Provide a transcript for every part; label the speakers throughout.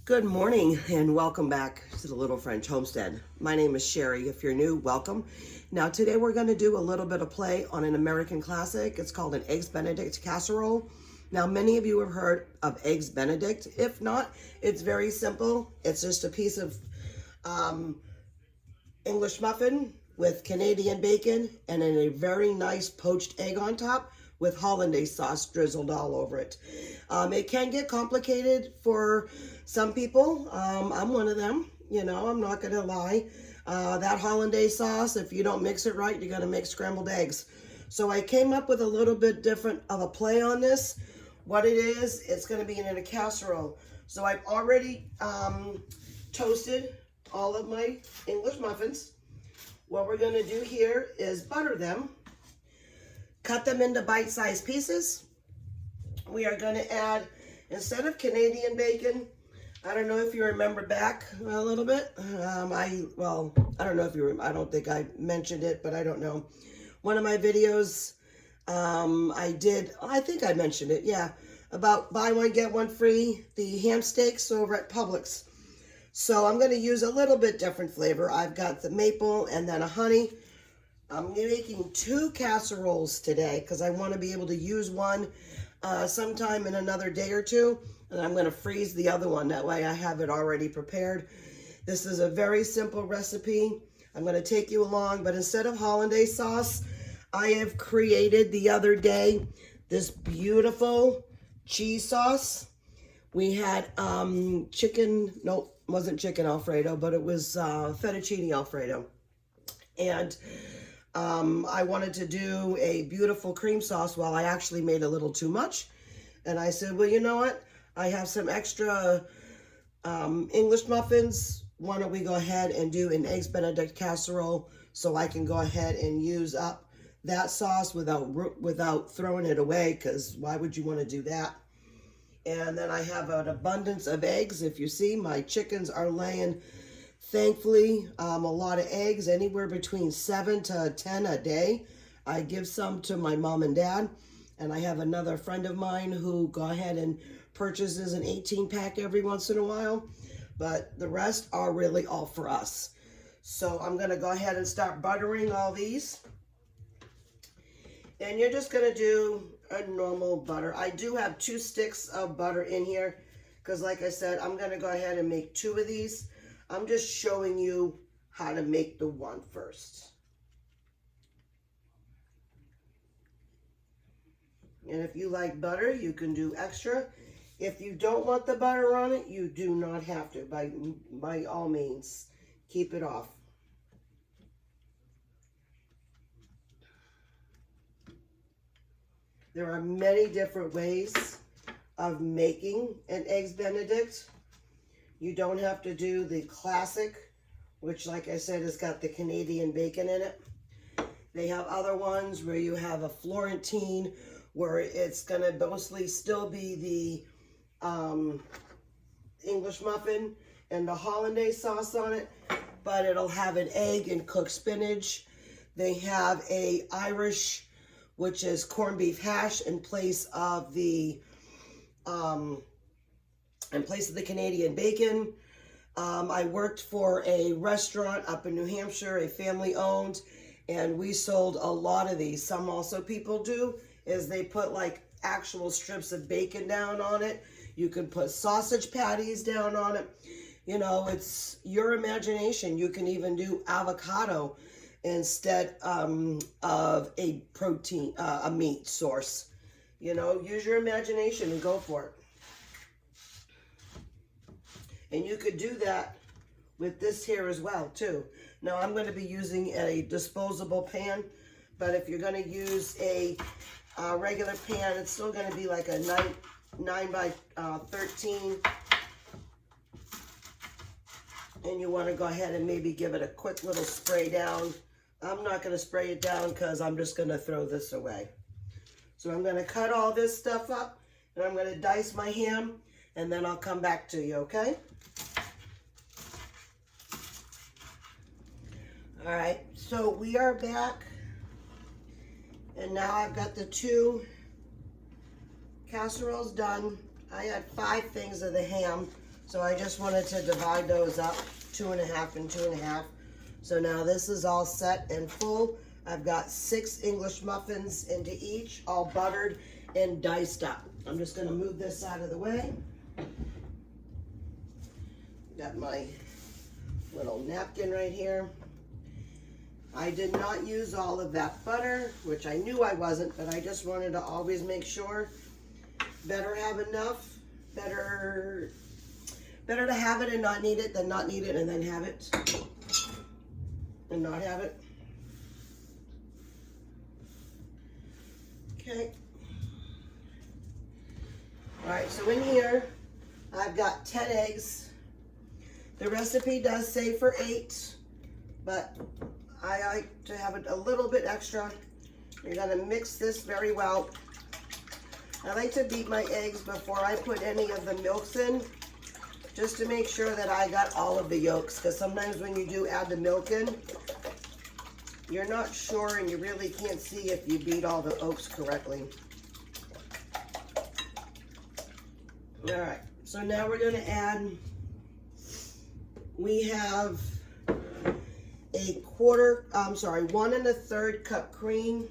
Speaker 1: Good morning and welcome back to the Little French Homestead. My name is Sherry. If you're new, welcome. Now today we're going to do a little bit of play on an American classic. It's called an Eggs Benedict casserole. Now many of you have heard of Eggs Benedict. If not, it's very simple. It's just a piece of English muffin with Canadian bacon and then a very nice poached egg on top with hollandaise sauce drizzled all over it. It can get complicated for some people. I'm one of them, you know, I'm not gonna lie. That hollandaise sauce, if you don't mix it right, you're gonna make scrambled eggs. So I came up with a little bit different of a play on this. What it is, it's gonna be in a casserole. So I've already toasted all of my English muffins. What we're gonna do here is butter them, cut them into bite-sized pieces. We are gonna add, instead of Canadian bacon, I don't know if you remember back a little bit. I don't know if you remember, I don't think I mentioned it, but I don't know. One of my videos, I think I mentioned it, yeah, about buy one, get one free, the ham steaks over at Publix. So I'm gonna use a little bit different flavor. I've got the maple and then a honey. I'm making 2 casseroles today because I want to be able to use one sometime in another day or two, and I'm going to freeze the other one. That way I have it already prepared. This is a very simple recipe. I'm going to take you along, but instead of hollandaise sauce, I have created the other day this beautiful cheese sauce. We had wasn't chicken Alfredo, but it was fettuccine Alfredo. And I wanted to do a beautiful cream sauce. Well, I actually made a little too much. And I said, well, you know what? I have some extra English muffins. Why don't we go ahead and do an Eggs Benedict casserole so I can go ahead and use up that sauce without throwing it away, because why would you want to do that? And then I have an abundance of eggs. If you see, my chickens are laying, thankfully, a lot of eggs, anywhere between 7 to 10 a day. I give some to my mom and dad, and I have another friend of mine who go ahead and purchases an 18-pack every once in a while, but the rest are really all for us. So I'm gonna go ahead and start buttering all these. And you're just gonna do a normal butter. I do have 2 sticks of butter in here, because like I said, I'm gonna go ahead and make 2 of these. I'm just showing you how to make the one first. And if you like butter, you can do extra. If you don't want the butter on it, you do not have to. By all means, keep it off. There are many different ways of making an Eggs Benedict. You don't have to do the classic, which like I said, has got the Canadian bacon in it. They have other ones where you have a Florentine, where it's gonna mostly still be the English muffin and the hollandaise sauce on it, but it'll have an egg and cooked spinach. They have a Irish, which is corned beef hash in place of the Canadian bacon. I worked for a restaurant up in New Hampshire, a family owned, and we sold a lot of these. Some also people do is they put like actual strips of bacon down on it. You can put sausage patties down on it. You know, it's your imagination. You can even do avocado instead of a protein, a meat source. You know, use your imagination and go for it. And you could do that with this here as well, too. Now, I'm going to be using a disposable pan, but if you're going to use a regular pan, it's still going to be like a 9 by 13. And you want to go ahead and maybe give it a quick little spray down. I'm not going to spray it down because I'm just going to throw this away. So I'm going to cut all this stuff up, and I'm going to dice my ham, and then I'll come back to you, okay? All right, so we are back, and now I've got the 2 casseroles done. I had 5 things of the ham, So I just wanted to divide those up, 2.5 and 2.5. So now this is all set and full. I've got 6 English muffins into each, all buttered and diced up. I'm just gonna move this out of the way. Got my little napkin right here. I did not use all of that butter, which I knew I wasn't, but I just wanted to always make sure. Better have enough, better to have it and not need it than not need it and then have it and not have it. Okay. All right, so in here, I've got 10 eggs. The recipe does say for 8, but I like to have it a little bit extra. You're gonna mix this very well. I like to beat my eggs before I put any of the milks in, just to make sure that I got all of the yolks, because sometimes when you do add the milk in, you're not sure and you really can't see if you beat all the yolks correctly. All right, so now we're gonna add, we have a 1 1/3 cup cream.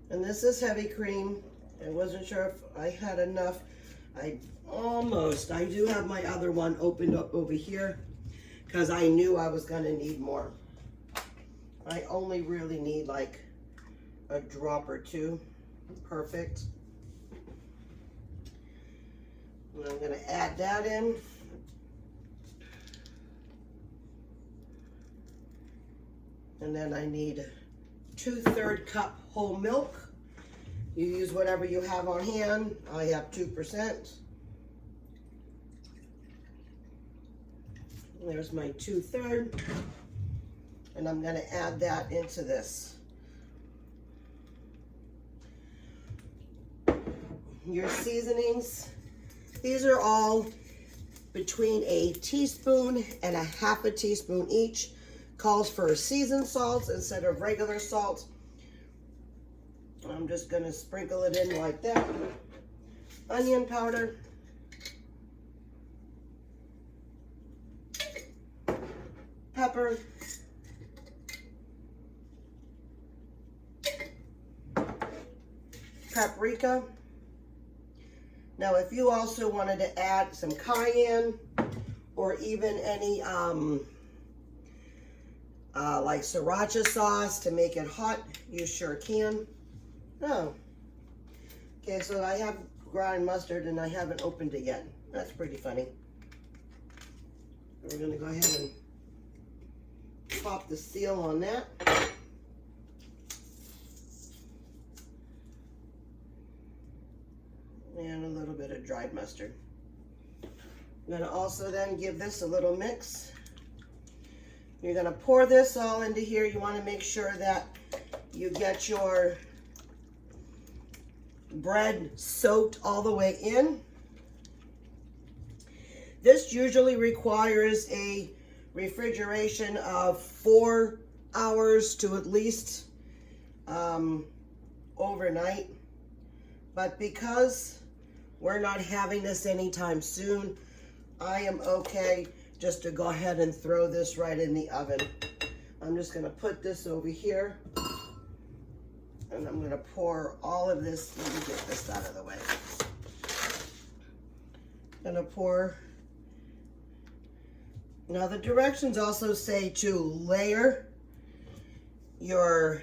Speaker 1: And this is heavy cream. I wasn't sure if I had enough. I do have my other one opened up over here because I knew I was gonna need more. I only really need like a drop or 2. Perfect. And I'm gonna add that in. And then I need 2/3 cup whole milk. You use whatever you have on hand. I have 2%. There's my 2/3. And I'm gonna add that into this. Your seasonings, these are all between a teaspoon and a 1/2 teaspoon each. Calls for seasoned salts instead of regular salt. I'm just gonna sprinkle it in like that. Onion powder. Pepper. Paprika. Now if you also wanted to add some cayenne or even any like sriracha sauce to make it hot, you sure can. Oh, okay, so I have ground mustard and I haven't opened it yet. That's pretty funny. We're gonna go ahead and pop the seal on that. And a little bit of dried mustard. I'm gonna also then give this a little mix. You're gonna pour this all into here. You wanna make sure that you get your bread soaked all the way in. This usually requires a refrigeration of 4 hours to at least overnight. But because we're not having this anytime soon, I am okay just to go ahead and throw this right in the oven. I'm just gonna put this over here and I'm gonna pour all of this. Let me get this out of the way. Gonna pour. Now the directions also say to layer your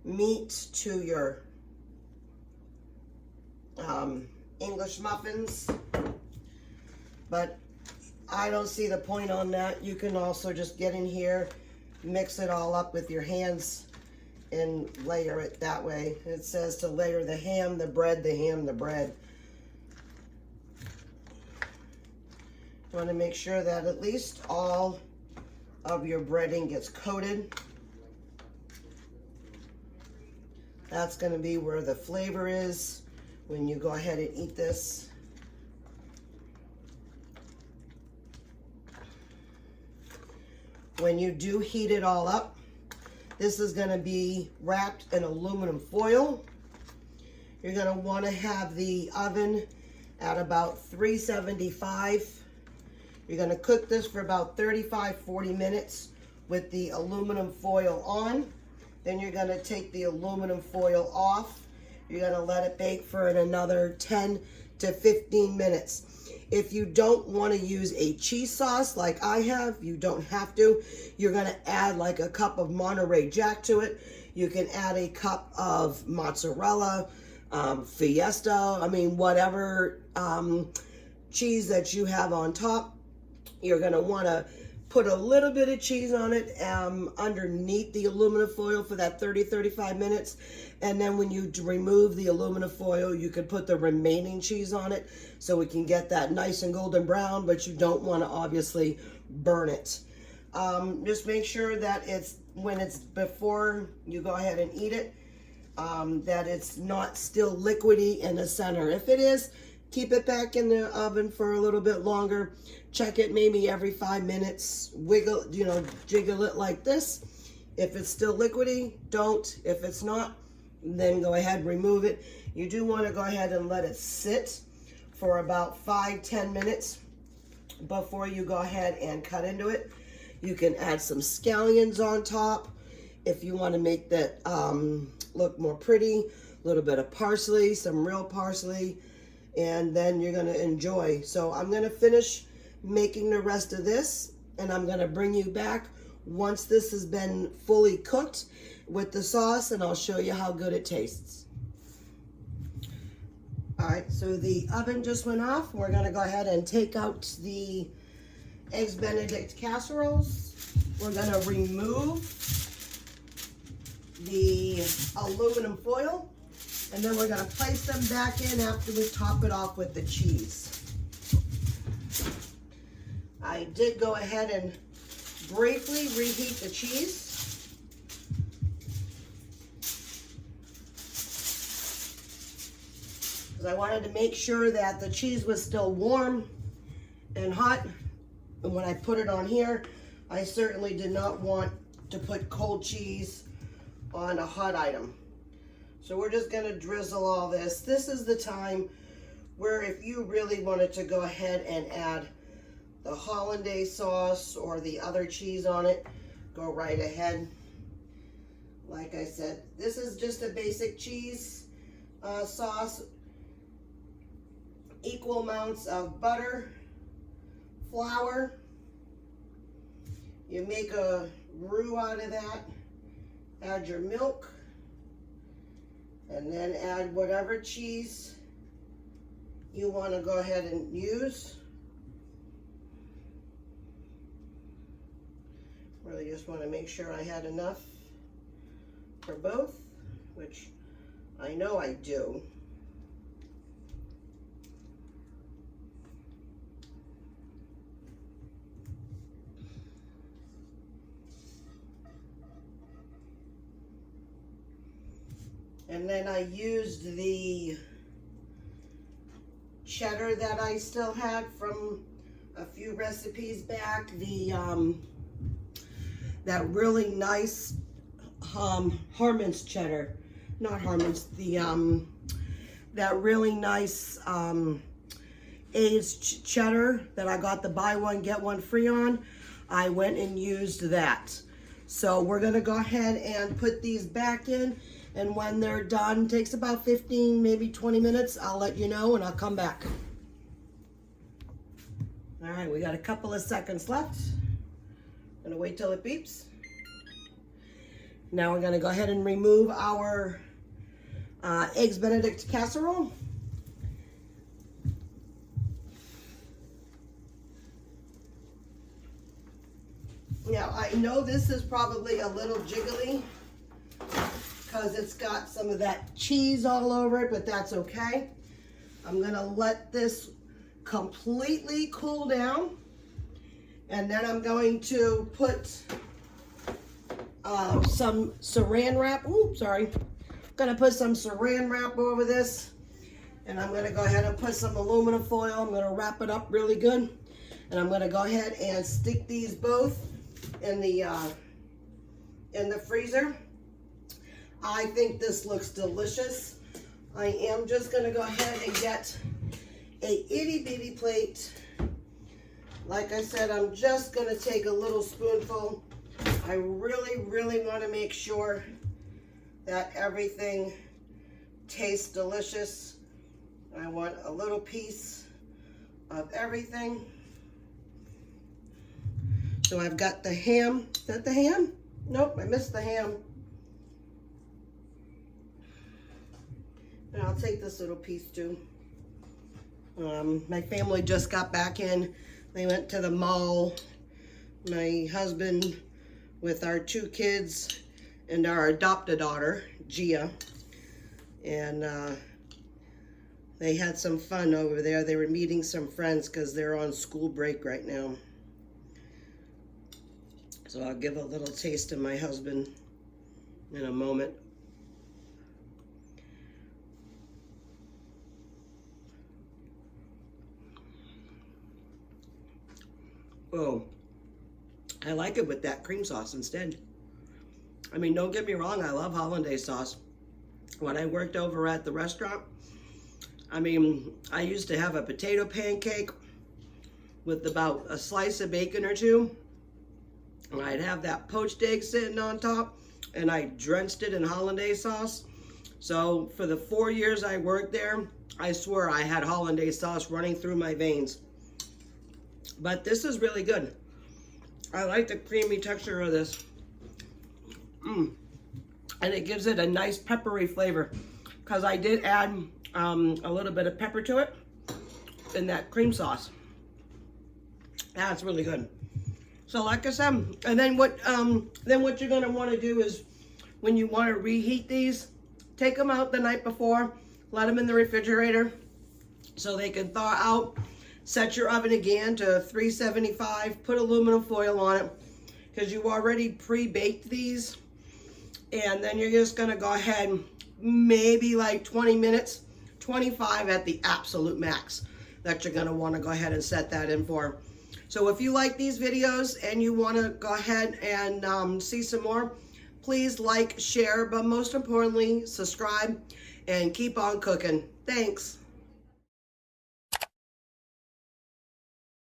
Speaker 1: meat to your English muffins, but I don't see the point on that. You can also just get in here, mix it all up with your hands and layer it that way. It says to layer the ham, the bread, the ham, the bread. You want to make sure that at least all of your breading gets coated. That's going to be where the flavor is when you go ahead and eat this. When you do heat it all up, this is going to be wrapped in aluminum foil. You're going to want to have the oven at about 375. You're gonna cook this for about 35-40 minutes with the aluminum foil on. Then you're gonna take the aluminum foil off. You're gonna let it bake for another 10 to 15 minutes. If you don't wanna use a cheese sauce like I have, you don't have to. You're gonna add like a cup of Monterey Jack to it. You can add a cup of mozzarella, Fiesta, I mean, whatever cheese that you have on top. You're gonna wanna put a little bit of cheese on it underneath the aluminum foil for that 30-35 minutes. And then when you remove the aluminum foil, you could put the remaining cheese on it so we can get that nice and golden brown, but you don't want to obviously burn it. Just make sure that when it's before you go ahead and eat it, that it's not still liquidy in the center. If it is, keep it back in the oven for a little bit longer. Check it maybe every 5 minutes. Wiggle, jiggle it like this. If it's still liquidy, don't. If it's not, then go ahead, remove it. You do want to go ahead and let it sit for about 5-10 minutes before you go ahead and cut into it. You can add some scallions on top if you want to make that look more pretty. A little bit of parsley, some real parsley, and then you're going to enjoy. So I'm going to finish making the rest of this, and I'm going to bring you back once this has been fully cooked with the sauce, and I'll show you how good it tastes. All right, so the oven just went off. We're going to go ahead and take out the Eggs Benedict casseroles. We're going to remove the aluminum foil, and then we're going to place them back in after we top it off with the cheese. I did go ahead and briefly reheat the cheese. Because I wanted to make sure that the cheese was still warm and hot. And when I put it on here, I certainly did not want to put cold cheese on a hot item. So we're just going to drizzle all this. This is the time where if you really wanted to go ahead and add the hollandaise sauce or the other cheese on it, go right ahead. Like I said, this is just a basic cheese sauce. Equal amounts of butter, flour. You make a roux out of that. Add your milk. And then add whatever cheese you want to go ahead and use. Really just want to make sure I had enough for both, which I know I do. And then I used the cheddar that I still had from a few recipes back. The that really nice Harmon's cheddar, not Harmon's. The that really nice aged cheddar that I got the buy one get one free on. I went and used that. So we're gonna go ahead and put these back in. And when they're done, takes about 15, maybe 20 minutes, I'll let you know and I'll come back. All right, we got a couple of seconds left. Gonna wait till it beeps. Now we're gonna go ahead and remove our Eggs Benedict casserole. Now, I know this is probably a little jiggly because it's got some of that cheese all over it, but that's okay. I'm gonna let this completely cool down, and then I'm going to put some saran wrap. Oops, sorry. I'm gonna put some saran wrap over this, and I'm gonna go ahead and put some aluminum foil. I'm gonna wrap it up really good, and I'm gonna go ahead and stick these both in the freezer. I think this looks delicious. I am just gonna go ahead and get a itty bitty plate. Like I said, I'm just gonna take a little spoonful. I really want to make sure that everything tastes delicious. I want a little piece of everything. So I've got the ham. Is that the ham? Nope, I missed the ham. And I'll take this little piece too. My family just got back in. They went to the mall. My husband with our 2 kids and our adopted daughter, Gia. And they had some fun over there. They were meeting some friends because they're on school break right now. So I'll give a little taste to my husband in a moment. Oh, I like it with that cream sauce instead. I mean, don't get me wrong, I love hollandaise sauce. When I worked over at the restaurant, I mean, I used to have a potato pancake with about a slice of bacon or 2. And I'd have that poached egg sitting on top, and I drenched it in hollandaise sauce. So for the 4 years I worked there, I swear I had hollandaise sauce running through my veins. But this is really good. I like the creamy texture of this. And it gives it a nice peppery flavor, because I did add a little bit of pepper to it in that cream sauce. That's really good. So like I said, and then what you're gonna want to do is, when you want to reheat these, take them out the night before, let them in the refrigerator so they can thaw out. Set your oven again to 375, put aluminum foil on it, because you already pre-baked these. And then you're just gonna go ahead, maybe like 20 minutes, 25 at the absolute max, that you're gonna wanna go ahead and set that in for. So if you like these videos and you wanna go ahead and see some more, please like, share, but most importantly, subscribe and keep on cooking. Thanks.